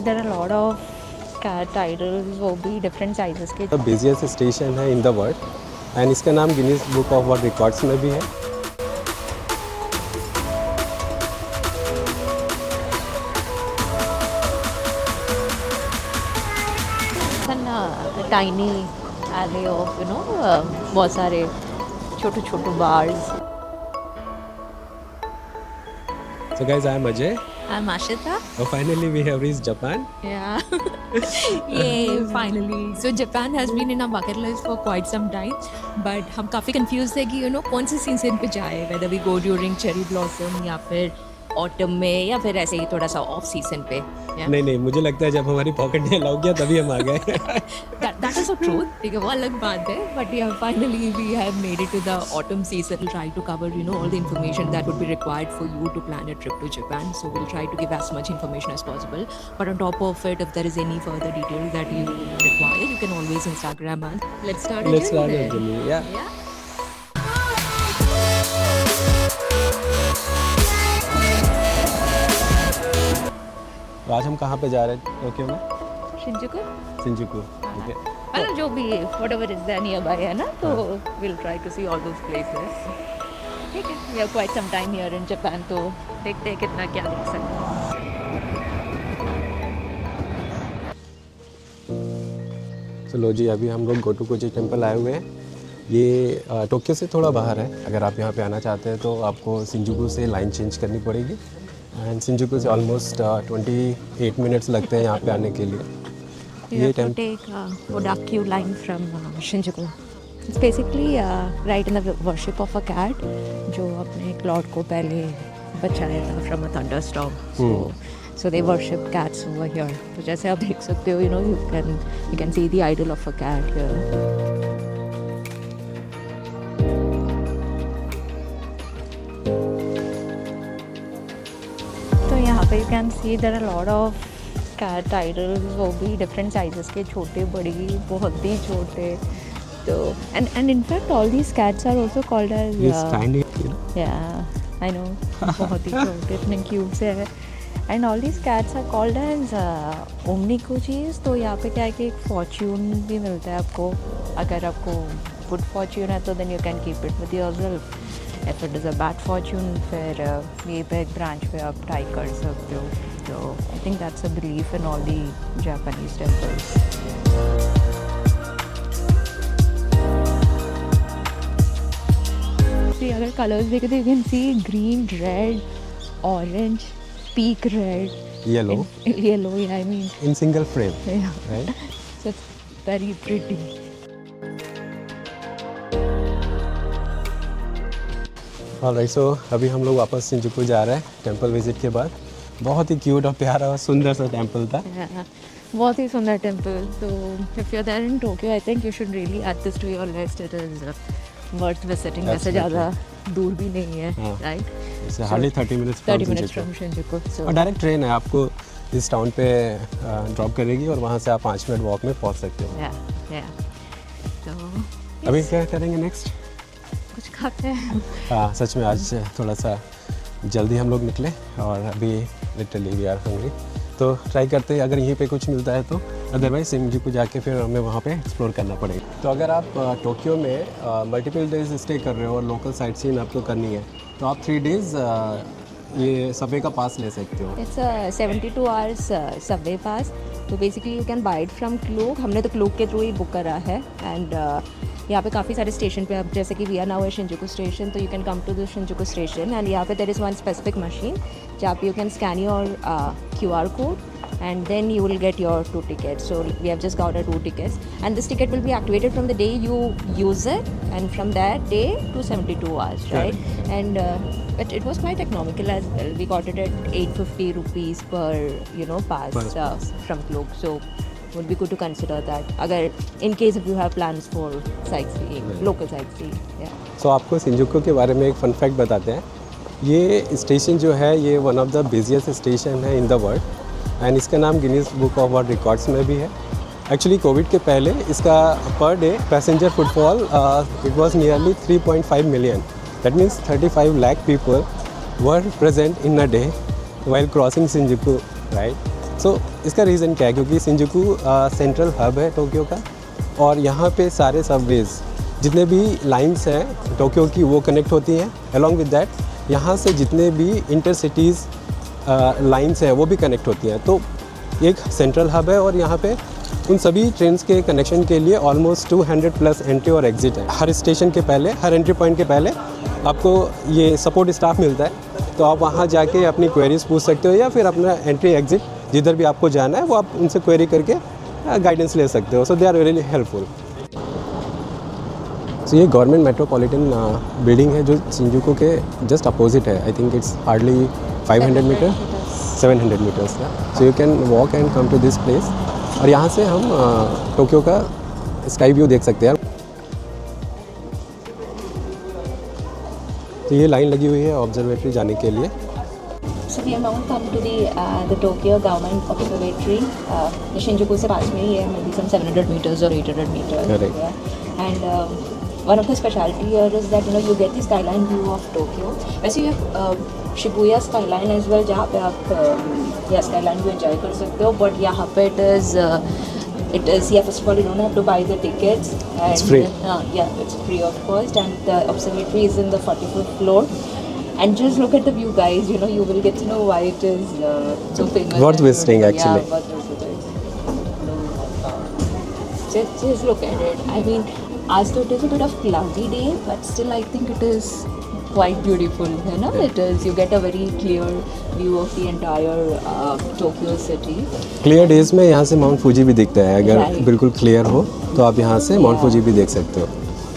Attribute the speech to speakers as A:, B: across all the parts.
A: There are a lot of cat idols, वो भी different sizes के.
B: The busiest station है in the world and इसका नाम Guinness book of world records में भी है.
A: Tiny alley of बहुत सारे छोटे छोटे bars.
B: So guys, I am Ajay.
A: I'm Ashita.
B: So finally we have reached Japan.
C: Yeah. Yay, finally. So Japan has been in our bucket list for quite some time, but हम काफ़ी confused थे कि कौन से season पे जाए, whether we go during cherry blossom या फिर ऑटम में या फिर ऐसे ही थोड़ा सा ऑफ सीजन पे.
B: नहीं, मुझे लगता है जब हमारी पॉकेट ने अलाउ किया तभी हम आ गए.
C: That is the truth. ठीक है, वो अलग बात है. But yeah, finally we have made it to the autumn season. We'll try to cover all the information that would be required for you to plan a trip to Japan. So we'll try to give as much information as possible. But on top of it, if there is any further details that you require, you can always Instagram us. Let's start our journey.
B: Yeah. तो आज हम कहाँ पे जा रहे हैं Tokyo में? Shinjuku. ठीक है.
A: मतलब जो भी whatever is there nearby है ना, तो we'll try to see all those places. ठीक है. We have quite some time here in Japan, तो देखते हैं कितना क्या देख सकते हैं.
B: चलो जी, अभी हम लोग गोटोकोजी टेम्पल आए हुए हैं. ये टोक्यो से थोड़ा बाहर है. अगर आप यहाँ पे आना चाहते हैं तो आपको शिंजुकू से लाइन चेंज करनी पड़ेगी. एंड शिंजुकू से ऑलमोस्ट 28 मिनट्स लगते हैं यहाँ पे आने के लिए.
A: You have to take Odakyu line from Shinjuku. It's basically right in the worship of a cat जो अपने क्लॉड को पहले बचाया था from a thunderstorm. So they worship cats over here. तो जैसे आप देख सकते हो, you can see the idol of a cat here. तो यहाँ पे you can see there are a lot of cat idols, वो भी different sizes के, छोटे बड़ी बहुत ही छोटे. तो and in fact all these cats are also called as
B: tiny.
A: Yeah, I know. बहुत ही छोटे, इतने cute से है. And all these cats are called as omnikojis. तो यहाँ पे क्या है कि एक fortune भी मिलता है आपको. अगर आपको good fortune है तो then you can keep it with yourself. If it is a bad fortune, फिर ये पे एक branch पे आप tie कर सकते हो. So I think that's a belief in all the Japanese temples. See, अगर colors देखे तो you can see green, red, orange, peak red,
B: Yellow.
A: Yellow, yeah, I mean.
B: In single frame.
A: Yeah.
B: Right?
A: So it's very pretty.
B: Alright, so अभी हम लोग वापस Shinjuku जा रहे हैं टेम्पल विजिट के बाद. बहुत ही क्यूट और प्यारा और सुंदर सा टेम्पल था.
A: Yeah. बहुत ही सुंदर टेम्पल. तो if you're there in Tokyo, I think you should really add this to your list. It is worth visiting. वैसे ज़्यादा दूर भी नहीं है, right?
B: It's hardly 30 minutes
A: from Shinjuku. So
B: और डायरेक्ट ट्रेन है, आपको इस टाउन पे ड्रॉप करेगी और वहाँ से आप 5 मिनट वॉक में पहुँच सकते हो.
A: yeah. तो
B: अभी क्या करेंगे नेक्स्ट?
A: कुछ खाते हैं.
B: हाँ, सच में आज थोड़ा सा जल्दी हम लोग निकले और अभी लिटरली वी आर हंग्री. तो ट्राई करते हैं अगर यहीं पे कुछ मिलता है तो. अदरवाइज शिंजुकू जाके फिर हमें वहाँ पे एक्सप्लोर करना पड़ेगा. तो अगर आप टोक्यो में मल्टीपल डेज स्टे कर रहे हो और लोकल साइट सीइंग आपको करनी है तो आप 3 डेज़ ये सबवे का पास ले सकते हो.
A: It's a 72 hours subway pass. तो basically you can buy it from Klook. हमने तो क्लूक के थ्रू ही बुक करा है. एंड यहाँ पे काफ़ी सारे स्टेशन पे, अब जैसे कि वी आर नाउ है शिंजुकू स्टेशन, तो you can come to the Shinjuku station and यहाँ पे there is one specific machine जहाँ पे you can scan your QR code and then you will get your 2 tickets. So we have just got 2 tickets and this ticket will be activated from the day you use it and from that day to 72 hours, right? And but it was quite economical as well. We got it at 850 rupees per pass from Klook. So would be good to consider that agar in case if you have plans for sightseeing, local sightseeing. Yeah.
B: So आपको Shinjuku के बारे में एक fun fact बताते हैं. ये station जो है ये one of the busiest station है इन द वर्ल्ड एंड इसका नाम Guinness book of world records में भी है. एक्चुअली कोविड के पहले इसका per day passenger footfall it was nearly 3.5 million. That means 35 lakh people were present in a day while crossing Shinjuku, right? सो इसका reason क्या है, क्योंकि शिंजुकू सेंट्रल हब है टोक्यो का, और यहाँ पे सारे सबवेज जितने भी लाइंस हैं टोक्यो की वो कनेक्ट होती हैं। अलॉन्ग विद दैट यहाँ से जितने भी इंटरसिटीज़ लाइंस हैं वो भी कनेक्ट होती हैं। तो एक सेंट्रल हब है और यहाँ पे उन सभी ट्रेन्स के कनेक्शन के लिए ऑलमोस्ट 200 प्लस एंट्री और एग्ज़िट है। हर स्टेशन के पहले, हर एंट्री पॉइंट के पहले आपको ये सपोर्ट स्टाफ मिलता है, तो आप वहाँ जाके अपनी क्वेरीज पूछ सकते हो, या फिर अपना एंट्री एग्ज़िट जिधर भी आपको जाना है वो आप उनसे क्वेरी करके गाइडेंस ले सकते हो। सो दे आर रियली हेल्पफुल। सो ये गवर्नमेंट मेट्रोपॉलिटन बिल्डिंग है जो शिंजुकू के जस्ट अपोजिट है। I think it's hardly 500 metre 700 metres. So you can walk and come to this place, और यहाँ से हम टोक्यो का स्काई व्यू देख सकते हैं। तो ये लाइन लगी हुई है ऑब्जर्वेटरी जाने के लिए।
A: So we have now come to the Tokyo Government Observatory. The Shinjuku से पास में ही है, maybe some 700 meters or 800 meters.
B: Correct.
A: Yeah. And one of the specialty here is that you get the skyline view of Tokyo. वैसे you have Shibuya skyline as well, जहाँ पे आप skyline view enjoy कर सकते हो. But यहाँ पे it is first of all you don't have to buy the tickets. And,
B: it's free.
A: Yeah, it's free of cost, and the observatory is in the 45th floor. And just look at the view, guys. You will get to know why it is so famous.
B: Worth visiting, actually.
A: Yeah, worth visiting. Just look at it. I mean, as though it is a bit of cloudy day, but still I think it is quite beautiful. It is. You get a very clear view of the entire Tokyo city.
B: Clear days में यहाँ से mount Fuji भी दिखता है। अगर
A: Right.
B: बिल्कुल clear हो तो आप यहाँ से माउंट फूजी भी देख सकते हो।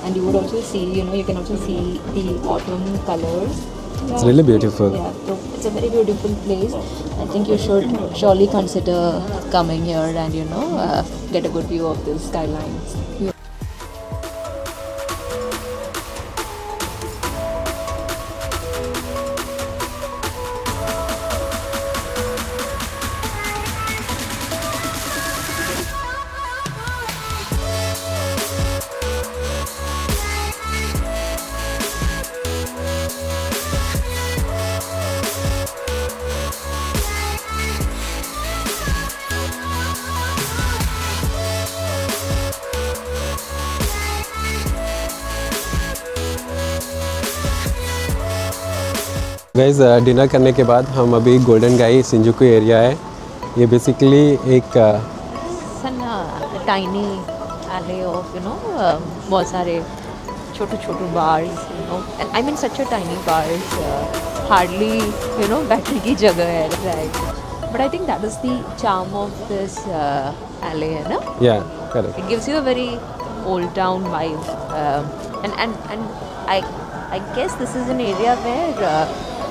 A: And you would also see, you can also see the autumn colors.
B: It's really beautiful.
A: Yeah, so it's a very beautiful place. I think you should surely consider coming here and get a good view of the skylines.
B: Guys dinner करने के बाद हम अभी golden गाई Shinjuku area है। ये basically एक
A: tiny alley of बहुत सारे छोटे bars, I mean such a tiny bars, hardly बैठने की जगह है, right? But I think that is the charm of this alley, है ना?
B: या correct.
A: It gives you a very old town vibe, and I guess this is an area where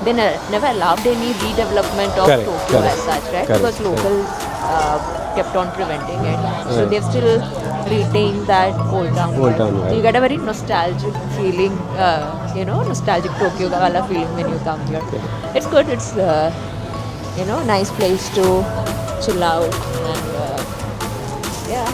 A: they never allowed any redevelopment of
B: Correct,
A: Tokyo
B: correct,
A: as such, right?
B: correct,
A: Because locals kept on preventing it, so they've still retained that old town
B: Old
A: vibe.
B: town
A: So
B: vibe.
A: you get a very nostalgic feeling, nostalgic Tokyo ka wala feeling when you come here. It's good. It's nice place to chill out, and yeah.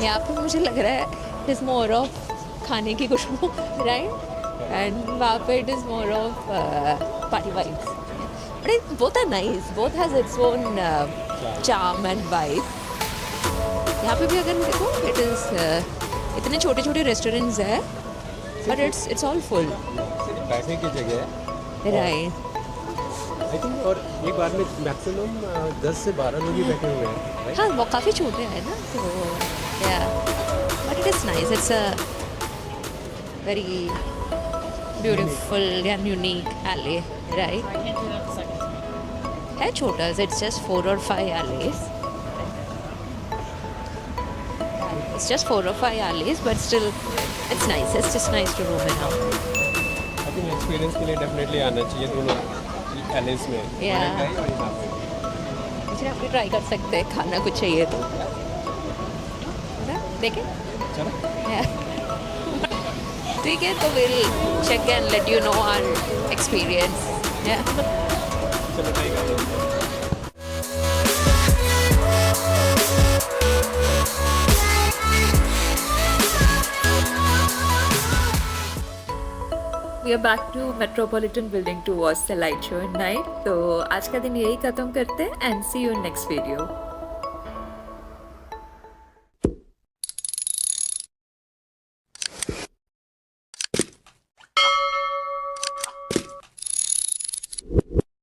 A: यहाँ पे मुझे लग रहा है is more of खाने की खुशबू, right? And वहाँ पे it is more of party vibes, but both are nice, both has its own charm and vibe. यहाँ पे भी अगर देखो इट इज़ इतने छोटे छोटे रेस्टोरेंट्स है, बट इट्स ऑल फुल,
B: बैठने की जगह है,
A: राइट?
B: I think. और एक बार में मैक्सिमम 10 से 12 लोग ही बैठे हुए हैं, right?
A: हाँ, वो काफ़ी छोटे हैं ना, तो Yeah, but it is nice. It's a very beautiful and unique alley, right? है छोटा, it's just 4 or 5 alleys. It's just 4 or 5 alleys, but still, it's nice. It's just nice to roam around.
B: I think experience के लिए definitely आना चाहिए दोनों Alice में
A: Yeah.
B: और यहाँ पे
A: इसलिए आप भी ट्राई कर सकते हैं, खाना कुछ चाहिए तो देखें।
B: चलो
A: Yeah. ठीक है, तो we'll check and let you know our experience. Yeah.
B: चलो ट्राई करते हैं
C: We are back to Metropolitan Building to watch the light show at night. तो आज का दिन यही खत्म करते हैं and see you in next video.